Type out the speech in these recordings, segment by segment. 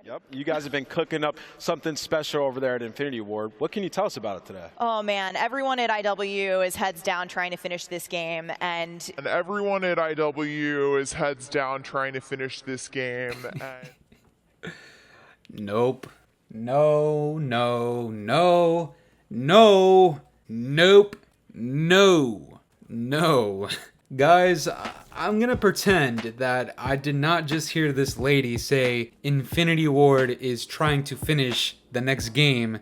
Yep, you guys have been cooking up something special over there at Infinity Ward. What can you tell us about it today? Oh man, everyone at IW is heads down trying to finish this game, and everyone at IW is heads down trying to finish this game. Nope. No, no, no, no, nope, no, no. Guys, I'm gonna pretend that I did not just hear this lady say Infinity Ward is trying to finish the next game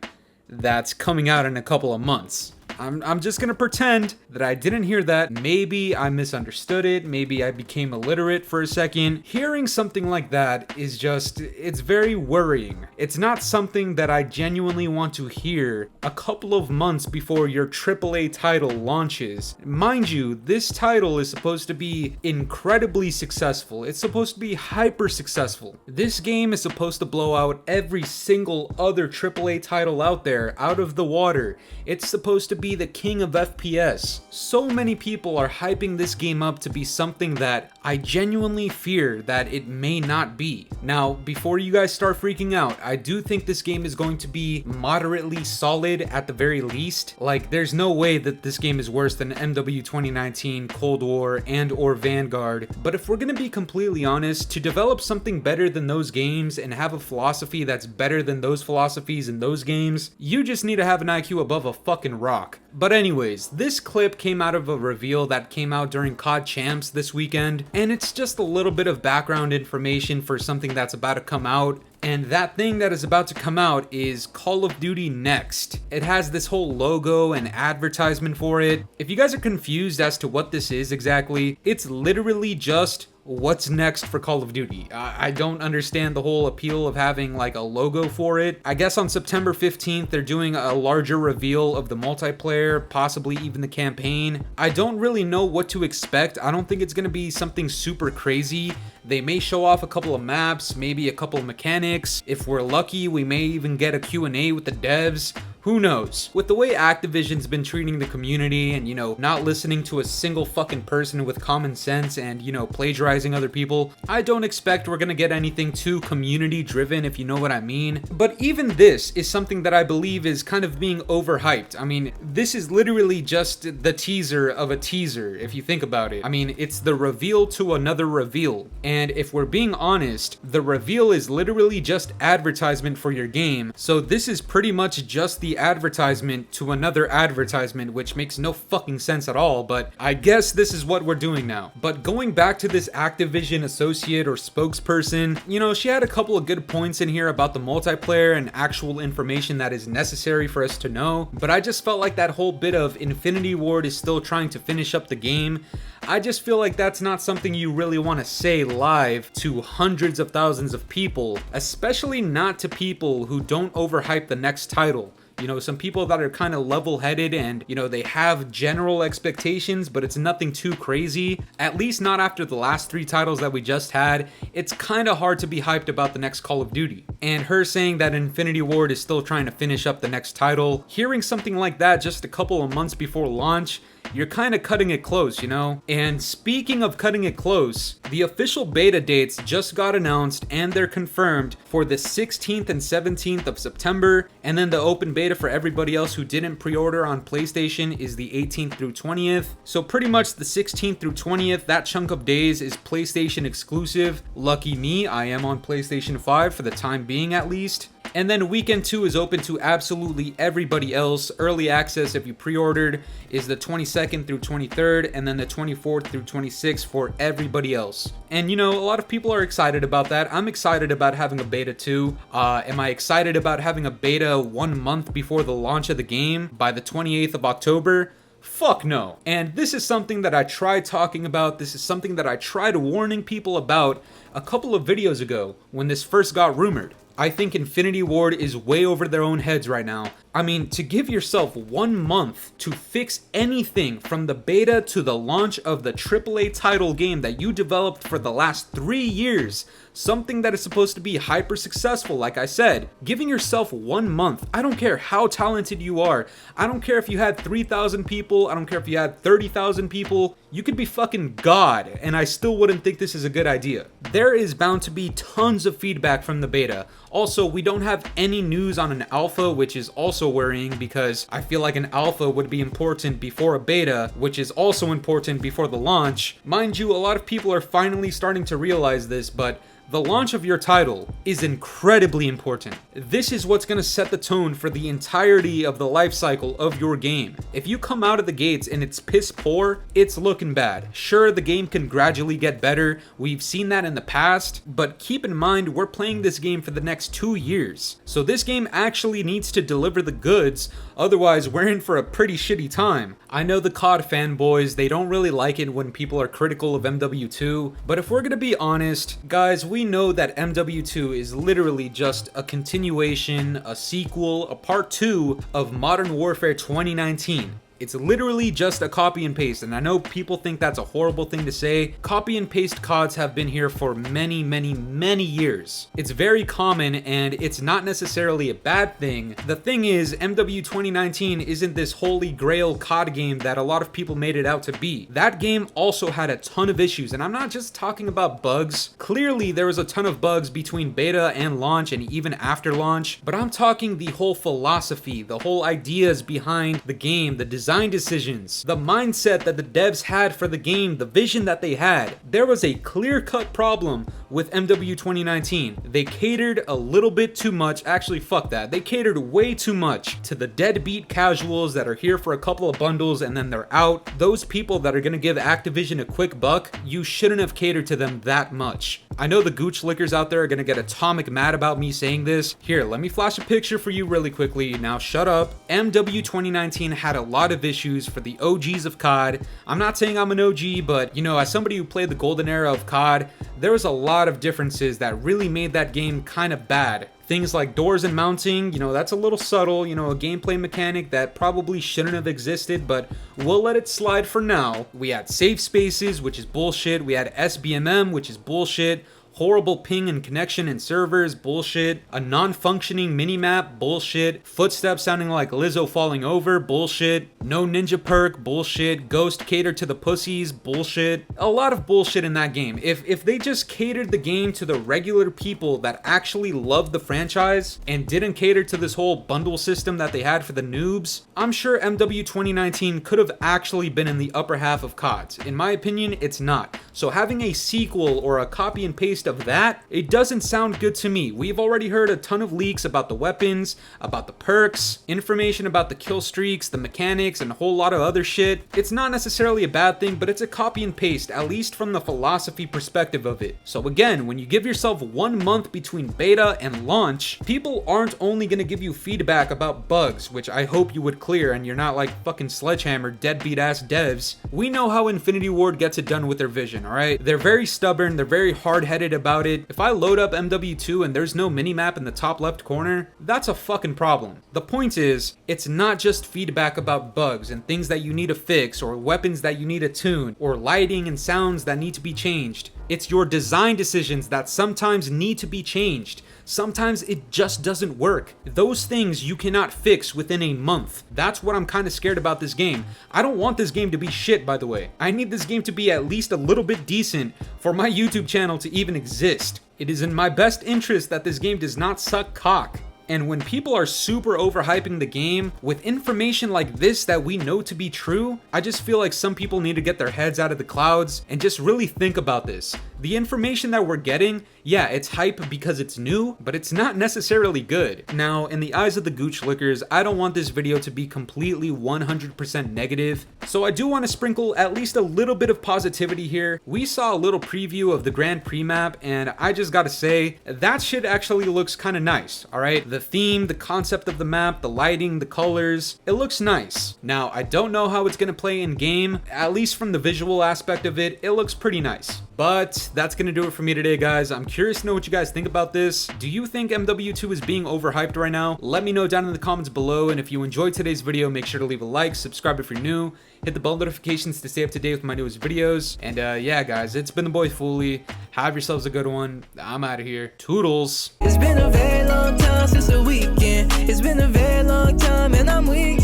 that's coming out in a couple of months. I'm just gonna pretend that I didn't hear that. Maybe I misunderstood it. Maybe I became illiterate for a second. Hearing something like that is just, it's very worrying. It's not something that I genuinely want to hear a couple of months before your AAA title launches. Mind you, this title is supposed to be incredibly successful. It's supposed to be hyper successful. This game is supposed to blow out every single other AAA title out there out of the water. It's supposed to be the king of FPS. So many people are hyping this game up to be something that I genuinely fear that it may not be. Now, before you guys start freaking out, I do think this game is going to be moderately solid at the very least. Like, there's no way that this game is worse than MW 2019, Cold War, and or Vanguard. But if we're gonna be completely honest, to develop something better than those games and have a philosophy that's better than those philosophies in those games, you just need to have an IQ above a fucking rock. But anyways, this clip came out of a reveal that came out during COD Champs this weekend, and it's just a little bit of background information for something that's about to come out. And that thing that is about to come out is Call of Duty Next. It has this whole logo and advertisement for it. If you guys are confused as to what this is exactly, it's literally just what's next for Call of Duty. I don't understand the whole appeal of having like a logo for it. I guess on September 15th, they're doing a larger reveal of the multiplayer, possibly even the campaign. I don't really know what to expect. I don't think it's gonna be something super crazy. They may show off a couple of maps, maybe a couple of mechanics. If we're lucky, we may even get a Q&A with the devs. Who knows? With the way Activision's been treating the community and, you know, not listening to a single fucking person with common sense and, you know, plagiarizing other people, I don't expect we're gonna get anything too community driven, if you know what I mean. But even this is something that I believe is kind of being overhyped. I mean, this is literally just the teaser of a teaser, if you think about it. I mean, it's the reveal to another reveal. And if we're being honest, the reveal is literally just advertisement for your game. So this is pretty much just the advertisement to another advertisement, which makes no fucking sense at all, but I guess this is what we're doing now. But going back to this Activision associate or spokesperson, you know, she had a couple of good points in here about the multiplayer and actual information that is necessary for us to know, but I just felt like that whole bit of Infinity Ward is still trying to finish up the game. I just feel like that's not something you really want to say live to hundreds of thousands of people, especially not to people who don't overhype the next title. You know, some people that are kind of level-headed and, you know, they have general expectations, but it's nothing too crazy. At least not after the last 3 titles that we just had. It's kind of hard to be hyped about the next Call of Duty. And her saying that Infinity Ward is still trying to finish up the next title, hearing something like that just a couple of months before launch, you're kind of cutting it close, you know? And speaking of cutting it close, the official beta dates just got announced and they're confirmed for the 16th and 17th of September, and then the open beta for everybody else who didn't pre-order on PlayStation is the 18th through 20th. So pretty much the 16th through 20th, that chunk of days is PlayStation exclusive. Lucky me, I am on PlayStation 5 for the time being at least. And then weekend 2 is open to absolutely everybody else. Early access, if you pre-ordered, is the 22nd through 23rd, and then the 24th through 26th for everybody else. And you know, a lot of people are excited about that. I'm excited about having a beta too. Am I excited about having a beta 1 month before the launch of the game by the 28th of October? Fuck no. And this is something that I tried talking about. This is something that I tried warning people about a couple of videos ago when this first got rumored. I think Infinity Ward is way over their own heads right now. I mean, to give yourself 1 month to fix anything from the beta to the launch of the AAA title game that you developed for the last 3 years, something that is supposed to be hyper successful, like I said, giving yourself 1 month. I don't care how talented you are. I don't care if you had 3,000 people. I don't care if you had 30,000 people. You could be fucking God, and I still wouldn't think this is a good idea. There is bound to be tons of feedback from the beta. Also, we don't have any news on an alpha, which is also worrying because I feel like an alpha would be important before a beta, which is also important before the launch. Mind you, a lot of people are finally starting to realize this, but the launch of your title is incredibly important. This is what's going to set the tone for the entirety of the life cycle of your game. If you come out of the gates and it's piss poor, it's looking bad. Sure, the game can gradually get better. We've seen that in the past, but keep in mind we're playing this game for the next 2 years. So this game actually needs to deliver the goods, otherwise we're in for a pretty shitty time. I know the COD fanboys, they don't really like it when people are critical of MW2, but if we're going to be honest, guys, we know that MW2 is literally just a continuation, a sequel, a part 2 of Modern Warfare 2019. It's literally just a copy and paste, and I know people think that's a horrible thing to say. Copy and paste CODs have been here for many, many, many years. It's very common, and it's not necessarily a bad thing. The thing is, MW 2019 isn't this holy grail COD game that a lot of people made it out to be. That game also had a ton of issues, and I'm not just talking about bugs. Clearly, there was a ton of bugs between beta and launch, and even after launch, but I'm talking the whole philosophy, the whole ideas behind the game, the design decisions, the mindset that the devs had for the game, the vision that they had. There was a clear-cut problem with MW 2019. They catered a little bit too much. Actually, fuck that. They catered way too much to the deadbeat casuals that are here for a couple of bundles and then they're out. Those people that are gonna give Activision a quick buck, you shouldn't have catered to them that much. I know the gooch lickers out there are gonna get atomic mad about me saying this. Here, let me flash a picture for you really quickly. Now shut up. MW 2019 had a lot of issues for the OGs of COD. I'm not saying I'm an OG, but you know, as somebody who played the golden era of COD, there was a lot of differences that really made that game kind of bad. Things like doors and mounting, you know, that's a little subtle, you know, a gameplay mechanic that probably shouldn't have existed, but we'll let it slide for now. We had safe spaces, which is bullshit. We had SBMM, which is bullshit. Horrible ping and connection in servers, bullshit. A non-functioning minimap, bullshit. Footsteps sounding like Lizzo falling over, bullshit. No ninja perk, bullshit. Ghost catered to the pussies, bullshit. A lot of bullshit in that game. If they just catered the game to the regular people that actually love the franchise and didn't cater to this whole bundle system that they had for the noobs, I'm sure MW 2019 could have actually been in the upper half of CODs. In my opinion, it's not. So having a sequel or a copy and paste of that, it doesn't sound good to me. We've already heard a ton of leaks about the weapons, about the perks, information about the kill streaks, the mechanics, and a whole lot of other shit. It's not necessarily a bad thing, but it's a copy and paste, at least from the philosophy perspective of it. So again, when you give yourself 1 month between beta and launch, people aren't only gonna give you feedback about bugs, which I hope you would clear and you're not like fucking Sledgehammer deadbeat ass devs. We know how Infinity Ward gets it done with their vision, alright? They're very stubborn, they're very hard-headed about it. If I load up MW2 and there's no minimap in the top left corner, that's a fucking problem. The point is, it's not just feedback about bugs and things that you need to fix or weapons that you need to tune or lighting and sounds that need to be changed. It's your design decisions that sometimes need to be changed. Sometimes it just doesn't work. Those things you cannot fix within a month. That's what I'm kind of scared about this game. I don't want this game to be shit, by the way. I need this game to be at least a little bit decent for my YouTube channel to even exist. It is in my best interest that this game does not suck cock. And when people are super overhyping the game with information like this that we know to be true, I just feel like some people need to get their heads out of the clouds and just really think about this. The information that we're getting, yeah, it's hype because it's new, but it's not necessarily good. Now, in the eyes of the gooch lickers, I don't want this video to be completely 100% negative, so I do want to sprinkle at least a little bit of positivity here. We saw a little preview of the Grand Prix map, and I just gotta say, that shit actually looks kind of nice, alright? The theme, the concept of the map, the lighting, the colors, it looks nice. Now, I don't know how it's gonna play in game, at least from the visual aspect of it, it looks pretty nice. But that's gonna do it for me today, guys. I'm curious curious to know what you guys think about this. Do you think MW2 is being overhyped right now? Let me know down in the comments below, and if you enjoyed today's video, make sure to leave a like, subscribe if you're new, hit the bell notifications to stay up to date with my newest videos, and yeah guys, it's been the boy Fooly. Have yourselves a good one. I'm out of here. Toodles. It's been a very long time since the weekend. It's been a very long time and I'm weak.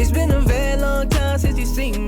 It's been a very long time since you seen me.